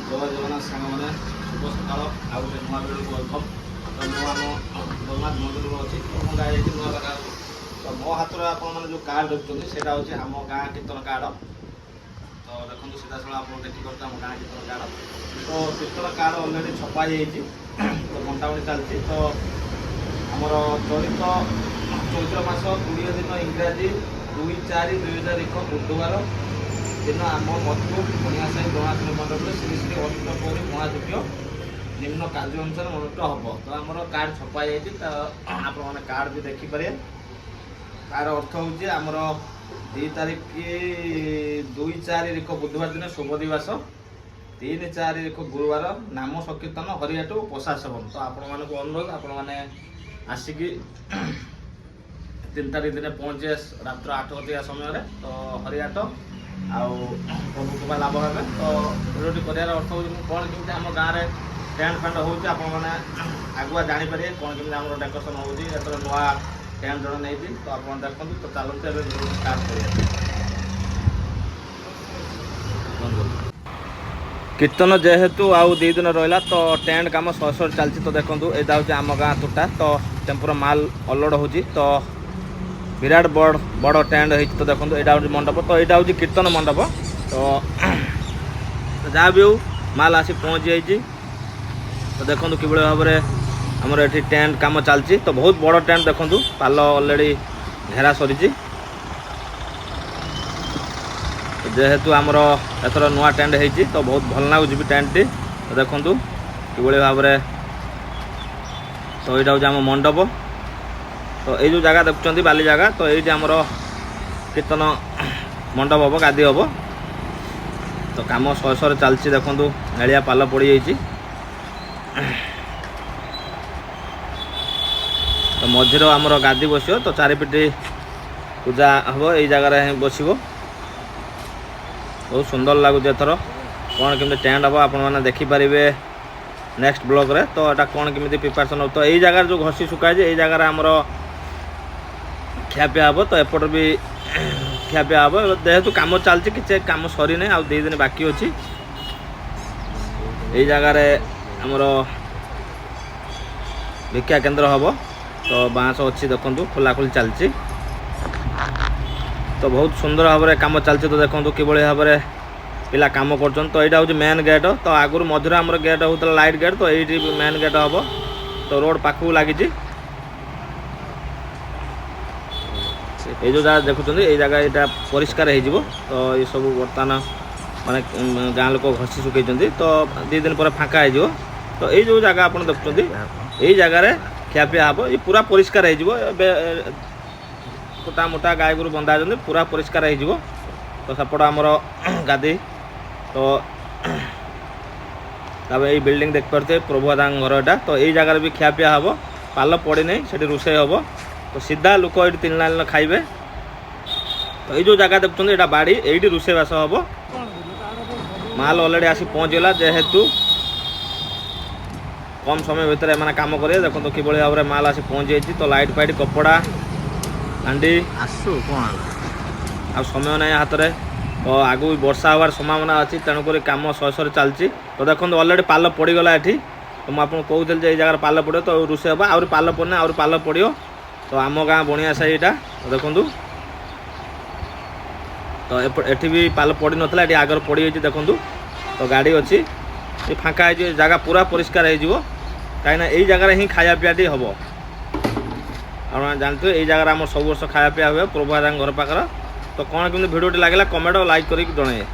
ଜୟ ଜଗନ୍ନାଥ ସାଙ୍ଗମାନେ ଶୁଭ ସକାଳ। ଆଉ ଗୋଟେ ନୂଆ ଭିଡ଼ିଓକୁ ୱେଲକମ୍। ତ ମୁଁ ଆମ ଜଗନ୍ନାଥ ମନ୍ଦିରରୁ ଅଛି ତ ମୁଁ ଯାଇଛି ନୂଆ ଜାଗାକୁ। ତ ମୋ ହାତରେ ଆପଣମାନେ ଯେଉଁ କାର୍ଡ଼ ଦେଖୁଛନ୍ତି ସେଇଟା ହେଉଛି ଆମ ଗାଁ କୀର୍ତ୍ତନ କାର୍ଡ଼। ତ ଦେଖନ୍ତୁ ସିଧାସଳଖ ଆପଣ ଦେଖିପାରୁଛନ୍ତି ଆମ ଗାଁ କୀର୍ତ୍ତନ କାର୍ଡ଼। ତ କୀର୍ତ୍ତନ କାର୍ଡ଼ ଅଲରେଡ଼ି ଛପା ହେଇଯାଇଛି, ତ ବଣ୍ଟାବଣ୍ଟି ଚାଲିଛି। ତ ଆମର ଚଳିତ ଚୈତ୍ର ମାସ 20 ଦିନ ଇଂରାଜୀ 2/4/2001 ବୁଧବାର ଦିନ ଆମ ମଧୁ ବଣିଆସାହି ଜଣାଶୁଣି ମଣ୍ଡପରେ ଶ୍ରୀ ଶ୍ରୀ ଅଷ୍ଟପରି ମହାଯଜ୍ଞ ନିମ୍ନ କାର୍ଯ୍ୟ ଅନୁସାରେ ଅନୁଷ୍ଠିତ ହେବ। ତ ଆମର କାର୍ଡ଼ ଛପା ହେଇଯାଇଛି, ତ ଆପଣମାନେ କାର୍ଡ଼ ବି ଦେଖିପାରିବେ। ତାର ଅର୍ଥ ହେଉଛି ଆମର 2 ତାରିଖ 2/4 ବୁଧବାର ଦିନ ଶୁଭ ଦିବସ, 3/4 ଗୁରୁବାର ନାମ ସଂକୀର୍ତ୍ତନ ହରିହାଟ ଓ ପ୍ରସାଦ ସେବନ। ତ ଆପଣମାନଙ୍କୁ ଅନୁରୋଧ ଆପଣମାନେ ଆସିକି 3 ତାରିଖ ଦିନେ ପହଞ୍ଚିବେ ରାତ୍ର 8 ସମୟରେ। ତ ହରିହାଟ ଆଉ ପ୍ରଭୁ କୃପା ଲାଭ ହେବେ। ତ ଭିଡ଼ିଓଟି କରିବାର ଅର୍ଥ ହେଉଛି ମୁଁ କ'ଣ କେମିତି ଆମ ଗାଁରେ ଟେଣ୍ଟ ଫେଣ୍ଟ ହେଉଛି ଆପଣମାନେ ଆଗୁଆ ଜାଣିପାରିବେ କ'ଣ କେମିତି ଆମର ଡେକୋରେସନ୍ ହେଉଛି। ଏଥର ନୂଆ ଟେଣ୍ଟ ଜଣେ ନେଇଛି, ତ ଆପଣ ଦେଖନ୍ତୁ। ତ ଚାଲନ୍ତୁ ଏବେ ଭିଡ଼ିଓ ଷ୍ଟାର୍ଟ କରିବା। କୀର୍ତ୍ତନ ଯେହେତୁ ଆଉ 2 ଦିନ ରହିଲା ତ ଟେଣ୍ଟ କାମ ସରି ଚାଲିଛି। ତ ଦେଖନ୍ତୁ ଏଇଟା ହେଉଛି ଆମ ଗାଁ ତୁଟା। ତ ଟେମ୍ପୋର ମାଲ ଅଲୋଡ଼ ହେଉଛି। ତ ବିରାଟ ବଡ଼ ଟେଣ୍ଟ ହେଇଛି। ତ ଦେଖନ୍ତୁ ଏଇଟା ହେଉଛି ମଣ୍ଡପ। ତ ଏଇଟା ହେଉଛି କୀର୍ତ୍ତନ ମଣ୍ଡପ। ତ ଯାହା ବି ହଉ ମାଲ ଆସି ପହଞ୍ଚି ଯାଇଛି। ତ ଦେଖନ୍ତୁ କିଭଳି ଭାବରେ ଆମର ଏଠି ଟେଣ୍ଟ କାମ ଚାଲିଛି। ତ ବହୁତ ବଡ଼ ଟେଣ୍ଟ ଦେଖନ୍ତୁ, ପାଲ ଅଲରେଡ଼ି ଘେରା ସରିଛି। ଯେହେତୁ ଆମର ଏଥର ନୂଆ ଟେଣ୍ଟ ହେଇଛି ତ ବହୁତ ଭଲ ଲାଗୁଛି ବି ଟେଣ୍ଟଟି। ତ ଦେଖନ୍ତୁ କିଭଳି ଭାବରେ। ତ ଏଇଟା ହେଉଛି ଆମ ମଣ୍ଡପ। ତ ଏଇ ଯେଉଁ ଜାଗା ଦେଖୁଛନ୍ତି ବାଲି ଜାଗା, ତ ଏଇଠି ଆମର କୀର୍ତ୍ତନ ମଣ୍ଡପ ହେବ, ଗାଦି ହେବ। ତ କାମ ଶହେ ଚାଲିଛି। ଦେଖନ୍ତୁ ନେଳିଆ ପାଲ ପଡ଼ିଯାଇଛି। ତ ମଝିରେ ଆମର ଗାଦି ବସିବ। ତ ଚାରିପିଟି ପୂଜା ହେବ, ଏଇ ଜାଗାରେ ହିଁ ବସିବ। ବହୁତ ସୁନ୍ଦର ଲାଗୁଛି। ଏଥର କ'ଣ କେମିତି ଟେଣ୍ଟ ହେବ ଆପଣମାନେ ଦେଖିପାରିବେ ନେକ୍ସଟ ବ୍ଲଗ୍ରେ। ତ ଏଇଟା କ'ଣ କେମିତି ପ୍ରିପାରେସନ୍ ହେବ। ତ ଏଇ ଜାଗାରେ ଯେଉଁ ଘଷି ଶୁଖାଯାଇଛି ଏଇ ଜାଗାରେ ଆମର ଖିଆପିଆ ହେବ। ତ ଏପଟେ ବି ଖିଆପିଆ ହେବ। ଯେହେତୁ କାମ ଚାଲିଛି, କିଛି କାମ ସରିନି, ଆଉ 2 ଦିନ ବାକି ଅଛି। ଏଇ ଜାଗାରେ ଆମର ଭିକ୍ଷା କେନ୍ଦ୍ର ହେବ। ତ ବାଁସ ଅଛି ଦେଖନ୍ତୁ, ଖୋଲାଖୋଲି ଚାଲିଛି। ତ ବହୁତ ସୁନ୍ଦର ଭାବରେ କାମ ଚାଲିଛି। ତ ଦେଖନ୍ତୁ କିଭଳି ଭାବରେ ପିଲା କାମ କରୁଛନ୍ତି। ତ ଏଇଟା ହେଉଛି ମେନ୍ ଗେଟ୍। ତ ଆଗରୁ ମଝିରେ ଆମର ଗେଟ୍ ହେଉଥିଲା ଲାଇଟ୍ ଗେଟ୍। ତ ଏଇଠି ମେନ୍ ଗେଟ୍ ହେବ। ତ ରୋଡ଼ ପାଖକୁ ଲାଗିଛି। এই ଯେଉଁ ଜାଗା ଦେଖୁଛନ୍ତି ଏଇ ଜାଗା ଏଇଟା ପରିଷ୍କାର ହେଇଯିବ। ତ ଏସବୁ ବର୍ତ୍ତମାନ ମାନେ ଗାଁ ଲୋକ ଘଷି ଶୁଖେଇଛନ୍ତି। ତ 2 ଦିନ ପରେ ଫାଙ୍କା ହେଇଯିବ। ତ ଏଇ ଯେଉଁ ଜାଗା ଆପଣ ଦେଖୁଛନ୍ତି ଏଇ ଜାଗାରେ ଖିଆପିଆ ହେବ। ଏ ପୁରା ପରିଷ୍କାର ହେଇଯିବ। ଏବେ କୁଟା ମୋଟା ଗାଈ ଗୋରୁ ବନ୍ଧା ହେଇଛନ୍ତି, ପୁରା ପରିଷ୍କାର ହେଇଯିବ। ତ ସେପଟ ଆମର ଗାଦି। ତ ତାପରେ ଏଇ ବିଲ୍ଡିଂ ଦେଖିପାରୁଥିବେ ପ୍ରଭୁ ଦାଦାଙ୍କ ଘର ଏଇଟା। ତ ଏଇ ଜାଗାରେ ବି ଖିଆପିଆ ହେବ। ପାଲ ପଡ଼ିନି, ସେଠି ରୋଷେଇ ହେବ। ତ ସିଧା ଲୋକ ଏଇଠି 3 ଲାଇନ୍ ଖାଇବେ। ତ ଏଇ ଯେଉଁ ଜାଗା ଦେଖୁଛନ୍ତି ଏଇଟା ବାଡ଼ି, ଏଇଠି ରୋଷେଇବାସ ହେବ। ମାଲ ଅଲରେଡ଼ି ଆସି ପହଞ୍ଚିଗଲା। ଯେହେତୁ କମ୍ ସମୟ ଭିତରେ ଏମାନେ କାମ କରିବେ। ଦେଖନ୍ତୁ କିଭଳି ଭାବରେ ମାଲ ଆସି ପହଞ୍ଚି ଯାଇଛି। ତ ଲାଇଟ୍ ଫାଇଟ୍ କପଡ଼ା ହାଣ୍ଡି ଆସୁ କ'ଣ ଆଉ ସମୟ ନାହିଁ ହାତରେ। ତ ଆଗକୁ ବର୍ଷା ହେବାର ସମ୍ଭାବନା ଅଛି, ତେଣୁକରି କାମ ଶହେ ଚାଲିଛି। ତ ଦେଖନ୍ତୁ ଅଲରେଡ଼ି ପାଲ ପଡ଼ିଗଲା ଏଠି। ତ ମୁଁ ଆପଣଙ୍କୁ କହୁଥିଲି ଯେ ଏଇ ଜାଗାରେ ପାଲ ପଡ଼ିବ, ତ ରୋଷେଇ ହେବ। ଆହୁରି ପାଲ ପଡ଼ିନି, ଆହୁରି ପାଲ ପଡ଼ିବ। ତ ଆମ ଗାଁ ବଣିଆସାହି ଏଇଟା। ତ ଦେଖନ୍ତୁ ତ ଏଠି ବି ପାଲ ପଡ଼ିନଥିଲା, ଏଠି ଆଗରେ ପଡ଼ିଯାଇଛି ଦେଖନ୍ତୁ। ତ ଗାଡ଼ି ଅଛି, ଏ ଫାଙ୍କା ହେଇଯିବ। ଏ ଜାଗା ପୁରା ପରିଷ୍କାର ହେଇଯିବ, କାହିଁକିନା ଏଇ ଜାଗାରେ ହିଁ ଖାଇବା ପିଇବାଟି ହେବ। ଆପଣ ଜାଣିଥିବେ ଏଇ ଜାଗାରେ ଆମର ସବୁ ବର୍ଷ ଖାଇବା ପିଇବା ହୁଏ ପ୍ରଭୁ ଦାଦାଙ୍କ ଘର ପାଖରେ। ତ କ'ଣ କେମିତି ଭିଡ଼ିଓଟି ଲାଗିଲା କମେଣ୍ଟ ଆଉ ଲାଇକ୍ କରିକି ଜଣାଇବେ।